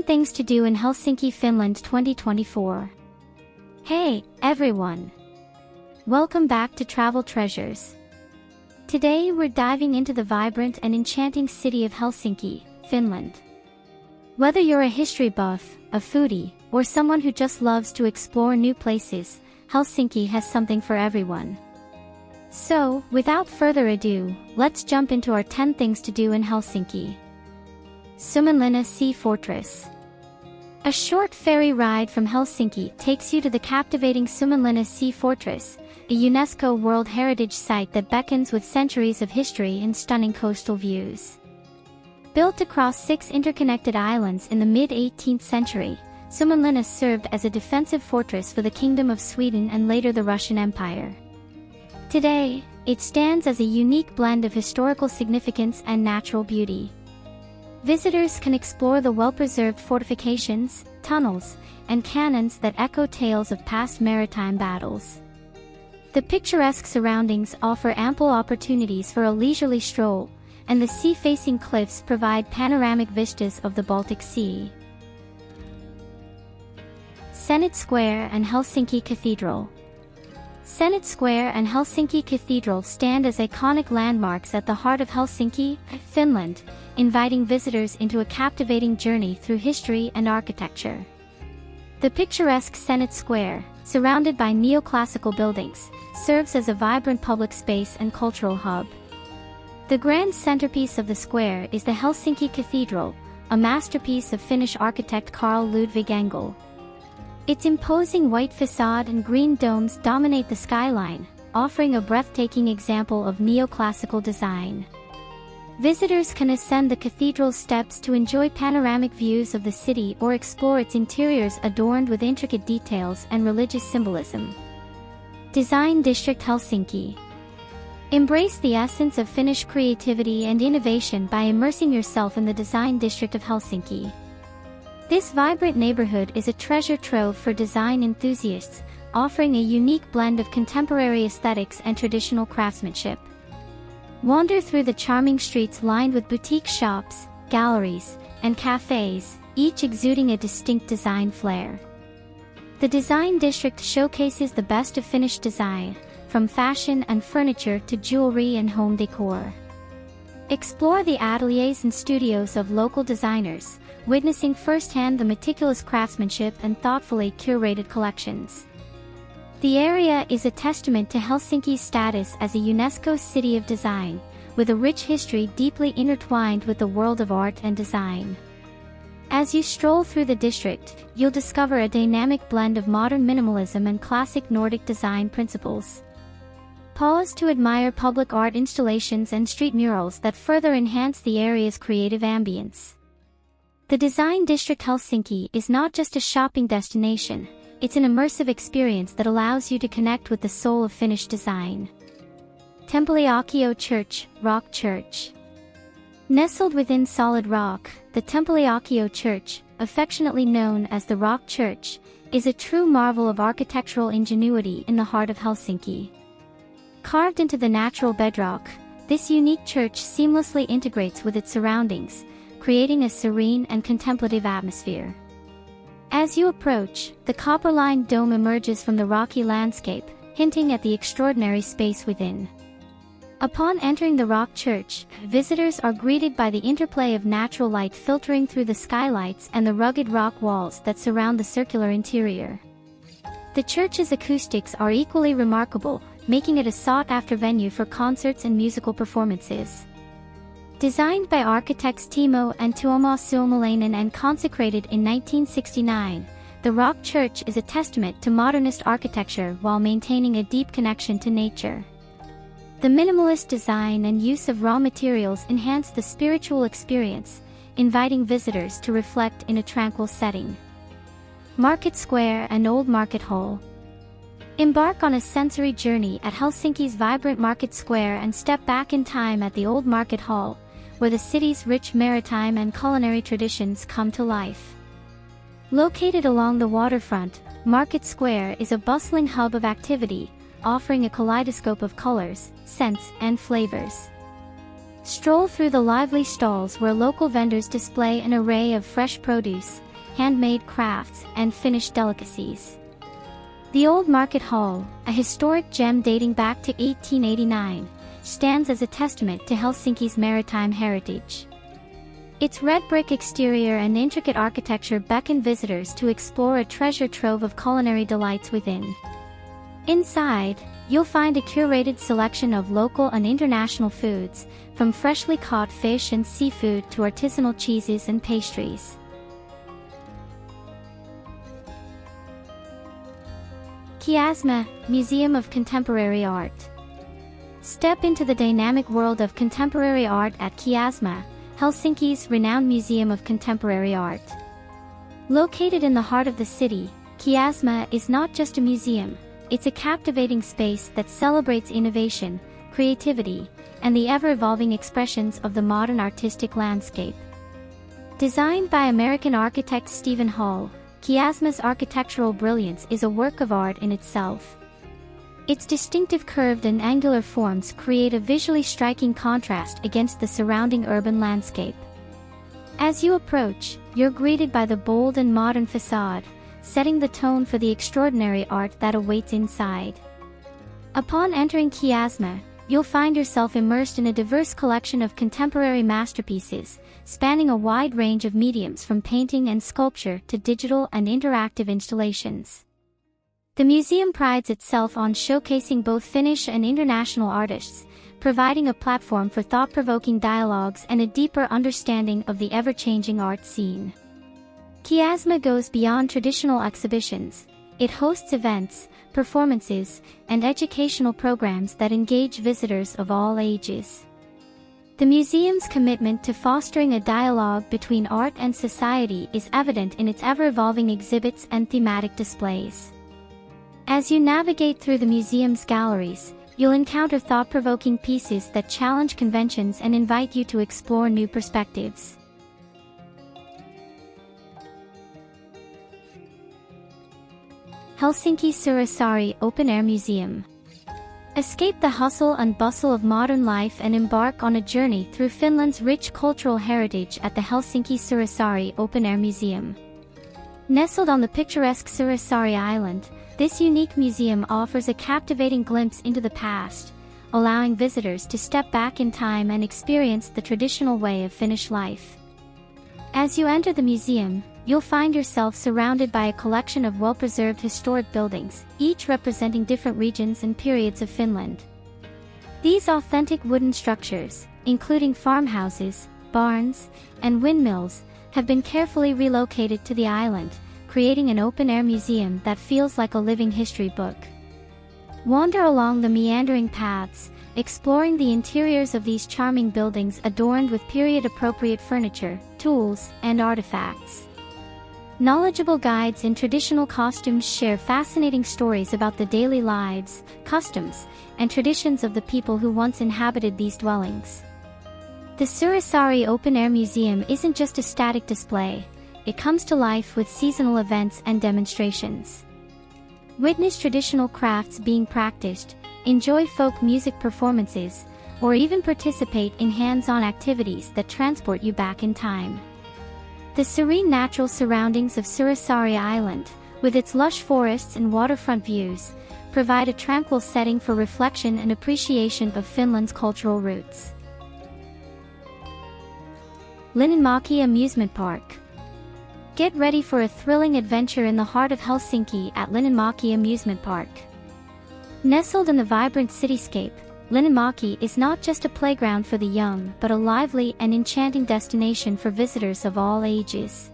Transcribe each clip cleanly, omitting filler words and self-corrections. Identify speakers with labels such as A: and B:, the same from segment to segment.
A: Things to Do in Helsinki, Finland 2024. Hey, everyone! Welcome back to Travel Treasures. Today we're diving into the vibrant and enchanting city of Helsinki, Finland. Whether you're a history buff, a foodie, or someone who just loves to explore new places, Helsinki has something for everyone. So, without further ado, let's jump into our 10 things to do in Helsinki. Suomenlinna Sea Fortress. A short ferry ride from Helsinki takes you to the captivating Suomenlinna Sea Fortress, a UNESCO World Heritage Site that beckons with centuries of history and stunning coastal views. Built across 6 interconnected islands in the mid-18th century, Suomenlinna served as a defensive fortress for the Kingdom of Sweden and later the Russian Empire. Today, it stands as a unique blend of historical significance and natural beauty. Visitors can explore the well-preserved fortifications, tunnels, and cannons that echo tales of past maritime battles. The picturesque surroundings offer ample opportunities for a leisurely stroll, and the sea-facing cliffs provide panoramic vistas of the Baltic Sea. Senate Square and Helsinki Cathedral. Senate Square and Helsinki Cathedral stand as iconic landmarks at the heart of Helsinki, Finland, inviting visitors into a captivating journey through history and architecture. The picturesque Senate Square, surrounded by neoclassical buildings, serves as a vibrant public space and cultural hub. The grand centerpiece of the square is the Helsinki Cathedral, a masterpiece of Finnish architect Carl Ludvig Engel. Its imposing white facade and green domes dominate the skyline, offering a breathtaking example of neoclassical design. Visitors can ascend the cathedral's steps to enjoy panoramic views of the city or explore its interiors adorned with intricate details and religious symbolism. Design District Helsinki. Embrace the essence of Finnish creativity and innovation by immersing yourself in the Design District of Helsinki. This vibrant neighborhood is a treasure trove for design enthusiasts, offering a unique blend of contemporary aesthetics and traditional craftsmanship. Wander through the charming streets lined with boutique shops, galleries, and cafes, each exuding a distinct design flair. The Design District showcases the best of Finnish design, from fashion and furniture to jewelry and home decor. Explore the ateliers and studios of local designers, witnessing firsthand the meticulous craftsmanship and thoughtfully curated collections. The area is a testament to Helsinki's status as a UNESCO City of Design, with a rich history deeply intertwined with the world of art and design. As you stroll through the district, you'll discover a dynamic blend of modern minimalism and classic Nordic design principles. Pause to admire public art installations and street murals that further enhance the area's creative ambience. The Design District Helsinki is not just a shopping destination, it's an immersive experience that allows you to connect with the soul of Finnish design. Temppeliaakio Church, Rock Church. Nestled within solid rock, the Temppeliaakio Church, affectionately known as the Rock Church, is a true marvel of architectural ingenuity in the heart of Helsinki. Carved into the natural bedrock, this unique church seamlessly integrates with its surroundings, creating a serene and contemplative atmosphere. As you approach, the copper-lined dome emerges from the rocky landscape, hinting at the extraordinary space within. Upon entering the Rock Church, visitors are greeted by the interplay of natural light filtering through the skylights and the rugged rock walls that surround the circular interior. The church's acoustics are equally remarkable, making it a sought-after venue for concerts and musical performances. Designed by architects Timo and Tuomo Suomalainen and consecrated in 1969, the Rock Church is a testament to modernist architecture while maintaining a deep connection to nature. The minimalist design and use of raw materials enhance the spiritual experience, inviting visitors to reflect in a tranquil setting. Market Square and Old Market Hall. Embark on a sensory journey at Helsinki's vibrant Market Square and step back in time at the Old Market Hall, where the city's rich maritime and culinary traditions come to life. Located along the waterfront, Market Square is a bustling hub of activity, offering a kaleidoscope of colors, scents, and flavors. Stroll through the lively stalls where local vendors display an array of fresh produce, handmade crafts, and finished delicacies. The Old Market Hall, a historic gem dating back to 1889, stands as a testament to Helsinki's maritime heritage. Its red brick exterior and intricate architecture beckon visitors to explore a treasure trove of culinary delights within. Inside, you'll find a curated selection of local and international foods, from freshly caught fish and seafood to artisanal cheeses and pastries. Kiasma, Museum of Contemporary Art. Step into the dynamic world of contemporary art at Kiasma, Helsinki's renowned Museum of Contemporary Art. Located in the heart of the city, Kiasma is not just a museum, it's a captivating space that celebrates innovation, creativity, and the ever-evolving expressions of the modern artistic landscape. Designed by American architect Stephen Hall, Kiasma's architectural brilliance is a work of art in itself. Its distinctive curved and angular forms create a visually striking contrast against the surrounding urban landscape. As you approach, you're greeted by the bold and modern facade, setting the tone for the extraordinary art that awaits inside. Upon entering Kiasma, you'll find yourself immersed in a diverse collection of contemporary masterpieces, spanning a wide range of mediums from painting and sculpture to digital and interactive installations. The museum prides itself on showcasing both Finnish and international artists, providing a platform for thought-provoking dialogues and a deeper understanding of the ever-changing art scene. Kiasma goes beyond traditional exhibitions. It hosts events, performances, and educational programs that engage visitors of all ages. The museum's commitment to fostering a dialogue between art and society is evident in its ever-evolving exhibits and thematic displays. As you navigate through the museum's galleries, you'll encounter thought-provoking pieces that challenge conventions and invite you to explore new perspectives. Helsinki Seurasaari Open-Air Museum. Escape the hustle and bustle of modern life and embark on a journey through Finland's rich cultural heritage at the Helsinki Seurasaari Open-Air Museum. Nestled on the picturesque Seurasaari Island, this unique museum offers a captivating glimpse into the past, allowing visitors to step back in time and experience the traditional way of Finnish life. As you enter the museum, you'll find yourself surrounded by a collection of well-preserved historic buildings, each representing different regions and periods of Finland. These authentic wooden structures, including farmhouses, barns, and windmills, have been carefully relocated to the island, creating an open-air museum that feels like a living history book. Wander along the meandering paths, exploring the interiors of these charming buildings adorned with period-appropriate furniture, tools, and artifacts. Knowledgeable guides in traditional costumes share fascinating stories about the daily lives, customs, and traditions of the people who once inhabited these dwellings. The Seurasaari Open-Air Museum isn't just a static display. It comes to life with seasonal events and demonstrations. Witness traditional crafts being practiced, enjoy folk music performances, or even participate in hands-on activities that transport you back in time. The serene natural surroundings of Seurasaari Island, with its lush forests and waterfront views, provide a tranquil setting for reflection and appreciation of Finland's cultural roots. Linnanmäki Amusement Park. Get ready for a thrilling adventure in the heart of Helsinki at Linnanmäki Amusement Park. Nestled in the vibrant cityscape, Linnanmäki is not just a playground for the young but a lively and enchanting destination for visitors of all ages.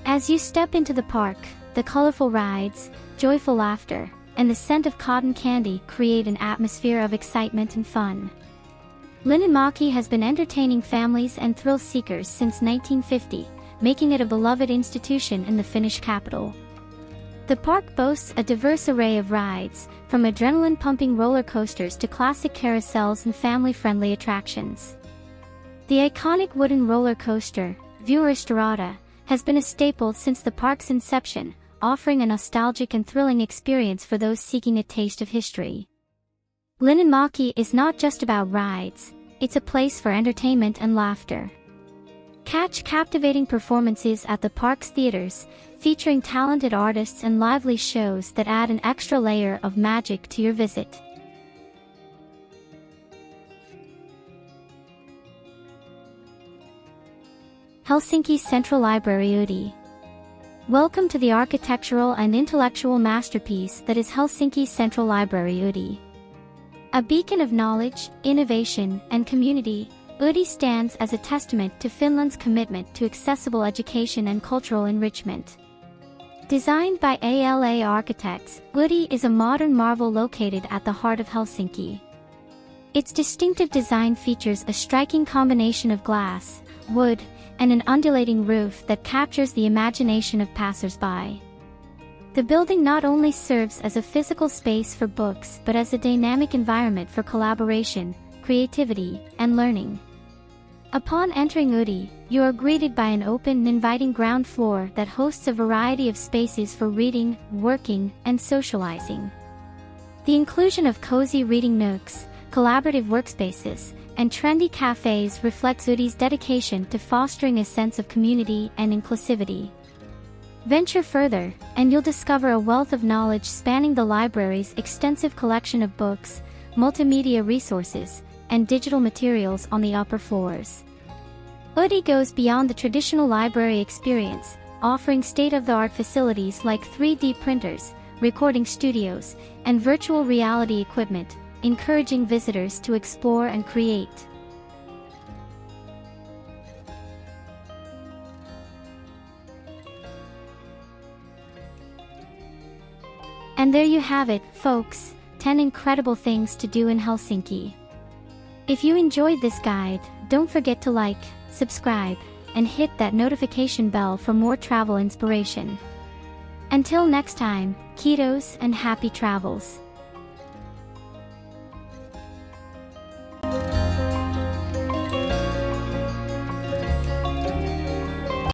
A: As you step into the park, the colorful rides, joyful laughter, and the scent of cotton candy create an atmosphere of excitement and fun. Linnanmäki has been entertaining families and thrill-seekers since 1950, making it a beloved institution in the Finnish capital. The park boasts a diverse array of rides, from adrenaline-pumping roller coasters to classic carousels and family-friendly attractions. The iconic wooden roller coaster, Vuoristorata, has been a staple since the park's inception, offering a nostalgic and thrilling experience for those seeking a taste of history. Linnanmäki is not just about rides, it's a place for entertainment and laughter. Catch captivating performances at the park's theaters, featuring talented artists and lively shows that add an extra layer of magic to your visit. Helsinki Central Library Oodi. Welcome to the architectural and intellectual masterpiece that is Helsinki Central Library Oodi. A beacon of knowledge, innovation, and community, Oodi stands as a testament to Finland's commitment to accessible education and cultural enrichment. Designed by ALA architects, Oodi is a modern marvel located at the heart of Helsinki. Its distinctive design features a striking combination of glass, wood, and an undulating roof that captures the imagination of passers-by. The building not only serves as a physical space for books but as a dynamic environment for collaboration, creativity, and learning. Upon entering Oodi, you are greeted by an open and inviting ground floor that hosts a variety of spaces for reading, working, and socializing. The inclusion of cozy reading nooks, collaborative workspaces, and trendy cafes reflects Oodi's dedication to fostering a sense of community and inclusivity. Venture further, and you'll discover a wealth of knowledge spanning the library's extensive collection of books, multimedia resources, and digital materials on the upper floors. Oodi goes beyond the traditional library experience, offering state-of-the-art facilities like 3D printers, recording studios, and virtual reality equipment, encouraging visitors to explore and create. And there you have it, folks, 10 incredible things to do in Helsinki. If you enjoyed this guide, don't forget to like, subscribe, and hit that notification bell for more travel inspiration. Until next time, Kiitos and happy travels!